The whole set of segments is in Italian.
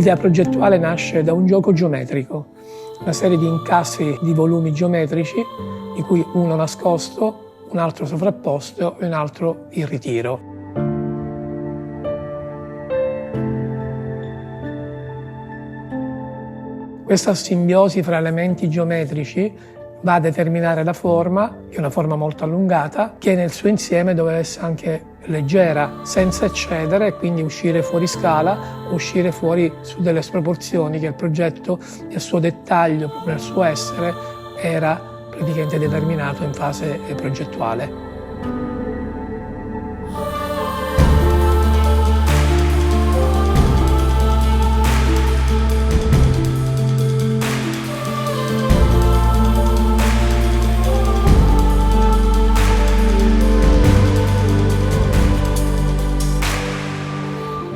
L'idea progettuale nasce da un gioco geometrico, una serie di incastri di volumi geometrici, di cui uno nascosto, un altro sovrapposto e un altro in ritiro. Questa simbiosi fra elementi geometrici va a determinare la forma, che è una forma molto allungata, che nel suo insieme doveva essere anche leggera, senza eccedere e quindi uscire fuori scala, uscire fuori su delle sproporzioni che il progetto nel suo dettaglio, nel suo essere, era praticamente determinato in fase progettuale.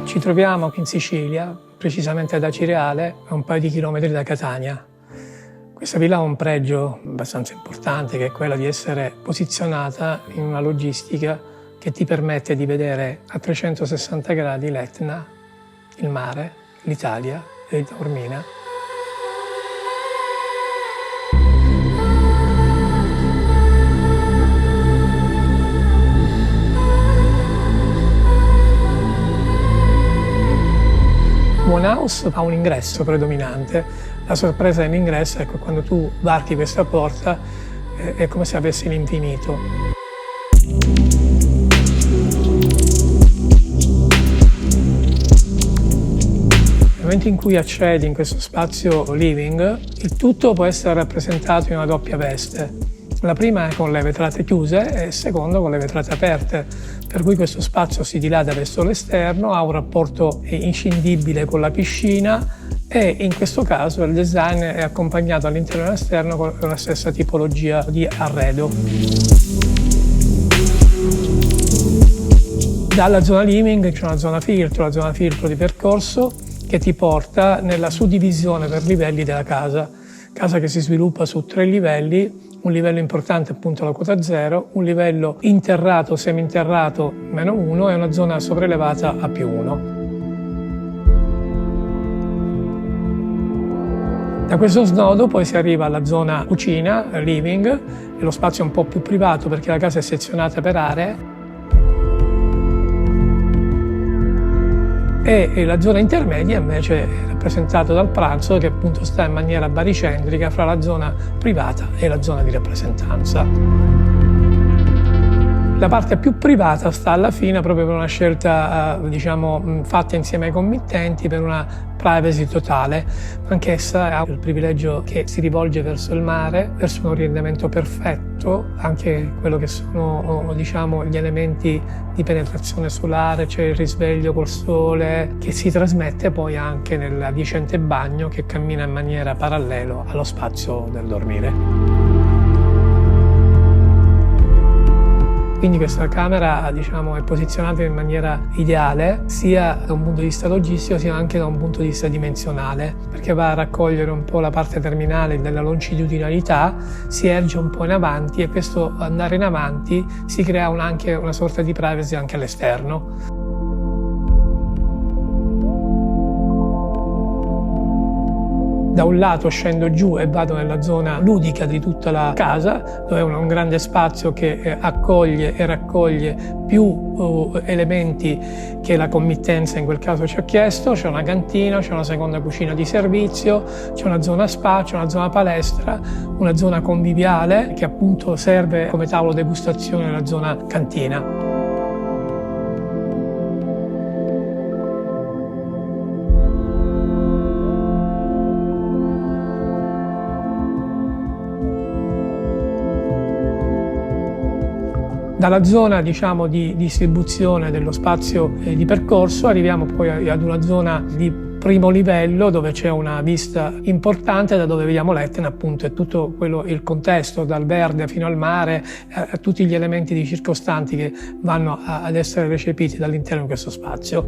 Ci troviamo in Sicilia, precisamente ad Acireale, a un paio di chilometri da Catania. Questa villa ha un pregio abbastanza importante, che è quella di essere posizionata in una logistica che ti permette di vedere a 360 gradi l'Etna, il mare, l'Italia e Taormina. One House ha un ingresso predominante. La sorpresa dell'ingresso è che quando tu varchi questa porta è come se avessi l'infinito. Nel momento in cui accedi in questo spazio living, il tutto può essere rappresentato in una doppia veste. La prima è con le vetrate chiuse e il secondo con le vetrate aperte, per cui questo spazio si dilata verso l'esterno, ha un rapporto inscindibile con la piscina e in questo caso il design è accompagnato all'interno e all'esterno con la stessa tipologia di arredo. Dalla zona living c'è una zona filtro di percorso che ti porta nella suddivisione per livelli della casa che si sviluppa su 3 livelli. Un livello importante appunto la quota 0, un livello interrato, seminterrato -1 e una zona sopraelevata a +1. Da questo snodo poi si arriva alla zona cucina, living, e lo spazio è un po' più privato perché la casa è sezionata per aree. E la zona intermedia invece è rappresentata dal pranzo, che appunto sta in maniera baricentrica fra la zona privata e la zona di rappresentanza. La parte più privata sta alla fine proprio per una scelta fatta insieme ai committenti per una privacy totale. Anch'essa ha il privilegio che si rivolge verso il mare, verso un orientamento perfetto, anche quello che sono gli elementi di penetrazione solare, cioè il risveglio col sole, che si trasmette poi anche nell'adiacente bagno che cammina in maniera parallelo allo spazio del dormire. Quindi questa camera è posizionata in maniera ideale sia da un punto di vista logistico sia anche da un punto di vista dimensionale, perché va a raccogliere un po' la parte terminale della longitudinalità, si erge un po' in avanti e questo andare in avanti si crea anche una sorta di privacy anche all'esterno. Da un lato scendo giù e vado nella zona ludica di tutta la casa, dove è un grande spazio che accoglie e raccoglie più elementi che la committenza in quel caso ci ha chiesto. C'è una cantina, c'è una seconda cucina di servizio, c'è una zona spa, c'è una zona palestra, una zona conviviale che appunto serve come tavolo degustazione nella zona cantina. Dalla zona di distribuzione dello spazio di percorso arriviamo poi ad una zona di primo livello dove c'è una vista importante da dove vediamo l'Etna, appunto, e tutto il contesto dal verde fino al mare, a tutti gli elementi circostanti che vanno ad essere recepiti dall'interno di questo spazio.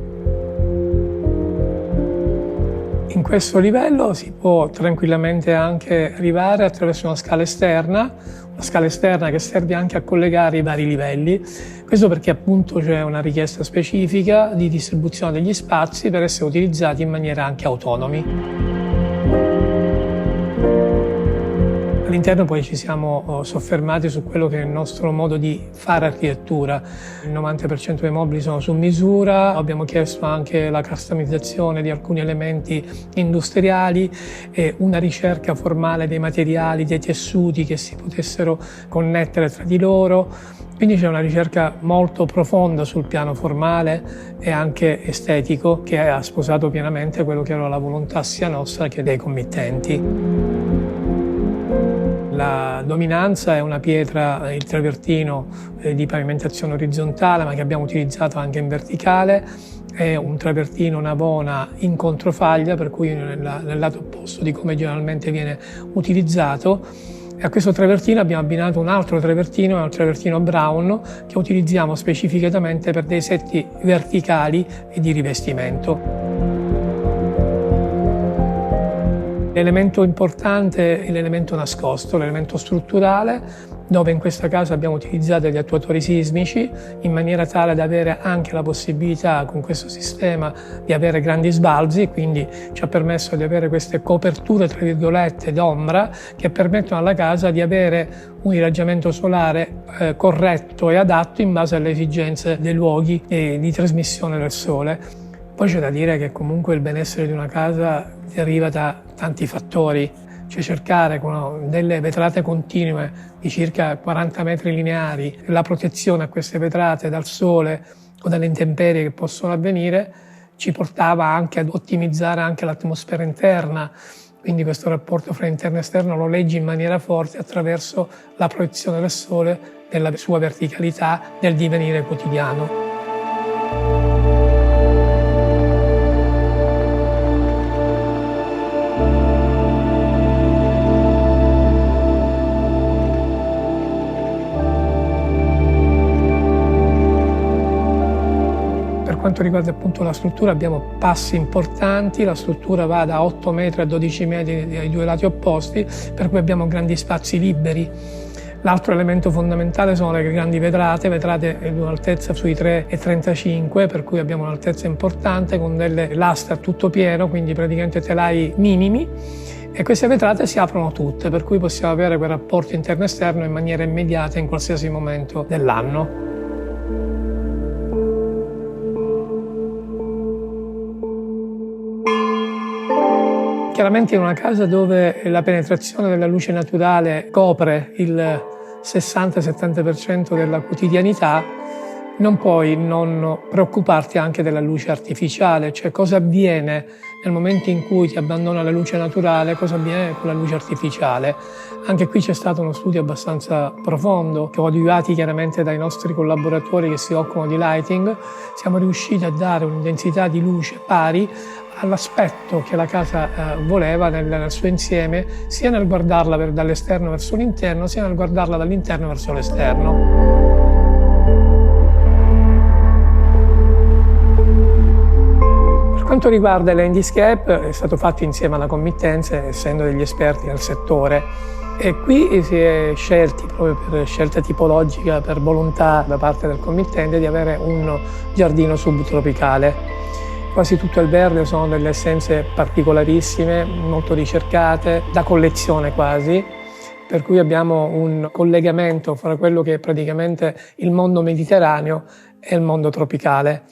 In questo livello si può tranquillamente anche arrivare attraverso una scala esterna che serve anche a collegare i vari livelli. Questo perché appunto c'è una richiesta specifica di distribuzione degli spazi per essere utilizzati in maniera anche autonomi. All'interno poi ci siamo soffermati su quello che è il nostro modo di fare architettura. Il 90% dei mobili sono su misura, abbiamo chiesto anche la customizzazione di alcuni elementi industriali e una ricerca formale dei materiali, dei tessuti che si potessero connettere tra di loro. Quindi c'è una ricerca molto profonda sul piano formale e anche estetico che ha sposato pienamente quello che era la volontà sia nostra che dei committenti. La dominanza è una pietra, il travertino di pavimentazione orizzontale, ma che abbiamo utilizzato anche in verticale. È un travertino Navona in controfaglia, per cui nel lato opposto di come generalmente viene utilizzato. E a questo travertino abbiamo abbinato un altro travertino, il travertino Brown, che utilizziamo specificatamente per dei setti verticali e di rivestimento. L'elemento importante è l'elemento nascosto, l'elemento strutturale, dove in questa casa abbiamo utilizzato gli attuatori sismici in maniera tale da avere anche la possibilità con questo sistema di avere grandi sbalzi, quindi ci ha permesso di avere queste coperture tra virgolette d'ombra che permettono alla casa di avere un irraggiamento solare corretto e adatto in base alle esigenze dei luoghi e di trasmissione del sole. Poi c'è da dire che comunque il benessere di una casa deriva da tanti fattori, cioè cercare con delle vetrate continue di circa 40 metri lineari, la protezione a queste vetrate dal sole o dalle intemperie che possono avvenire, ci portava anche ad ottimizzare anche l'atmosfera interna. Quindi questo rapporto fra interno e esterno lo leggi in maniera forte attraverso la proiezione del sole nella sua verticalità nel divenire quotidiano. Per quanto riguarda appunto la struttura abbiamo passi importanti, la struttura va da 8 metri a 12 metri ai due lati opposti, per cui abbiamo grandi spazi liberi. L'altro elemento fondamentale sono le grandi vetrate di un'altezza sui 3,35, per cui abbiamo un'altezza importante con delle lastre a tutto pieno, quindi praticamente telai minimi. E queste vetrate si aprono tutte, per cui possiamo avere quel rapporto interno-esterno in maniera immediata in qualsiasi momento dell'anno. Chiaramente in una casa dove la penetrazione della luce naturale copre il 60-70% della quotidianità, non puoi non preoccuparti anche della luce artificiale, cioè cosa avviene nel momento in cui ti abbandona la luce naturale, cosa avviene con la luce artificiale. Anche qui c'è stato uno studio abbastanza profondo, coadiuvati chiaramente dai nostri collaboratori che si occupano di lighting. Siamo riusciti a dare un'intensità di luce pari all'aspetto che la casa voleva nel suo insieme, sia nel guardarla dall'esterno verso l'interno, sia nel guardarla dall'interno verso l'esterno. Per quanto riguarda il landscape, è stato fatto insieme alla committenza, essendo degli esperti nel settore. E qui si è scelti, proprio per scelta tipologica, per volontà da parte del committente, di avere un giardino subtropicale. Quasi tutto il verde sono delle essenze particolarissime, molto ricercate, da collezione quasi, per cui abbiamo un collegamento fra quello che è praticamente il mondo mediterraneo e il mondo tropicale.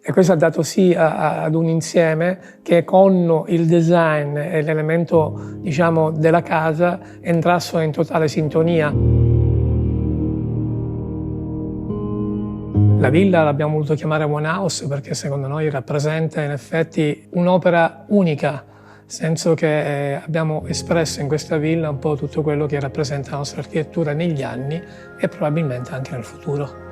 E questo ha dato sì ad un insieme che con il design e l'elemento, diciamo, della casa entrassero in totale sintonia. La villa l'abbiamo voluto chiamare One House perché secondo noi rappresenta in effetti un'opera unica, nel senso che abbiamo espresso in questa villa un po' tutto quello che rappresenta la nostra architettura negli anni e probabilmente anche nel futuro.